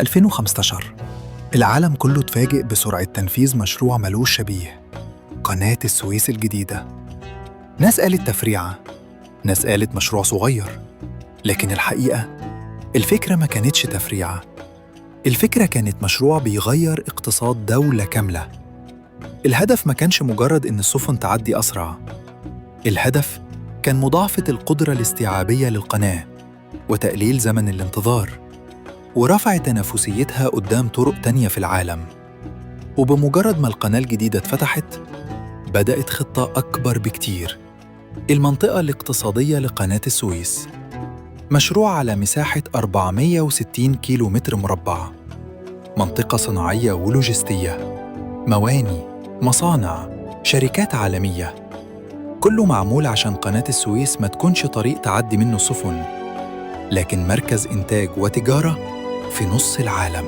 2015 العالم كله اتفاجئ بسرعة تنفيذ مشروع ملوش شبيه، قناة السويس الجديدة. ناس قالت تفريعة، ناس قالت مشروع صغير، لكن الحقيقة الفكرة ما كانتش تفريعة. الفكرة كانت مشروع بيغير اقتصاد دولة كاملة. الهدف ما كانش مجرد إن السفن تعدي أسرع، الهدف كان مضاعفة القدرة الاستيعابية للقناة وتقليل زمن الانتظار ورفع تنافسيتها قدام طرق تانية في العالم. وبمجرد ما القناة الجديدة اتفتحت، بدأت خطة أكبر بكتير، المنطقة الاقتصادية لقناة السويس. مشروع على مساحة 460 كيلو متر مربع، منطقة صناعية ولوجستية، مواني، مصانع، شركات عالمية، كله معمول عشان قناة السويس ما تكونش طريق تعدي منه السفن، لكن مركز إنتاج وتجارة في نص العالم.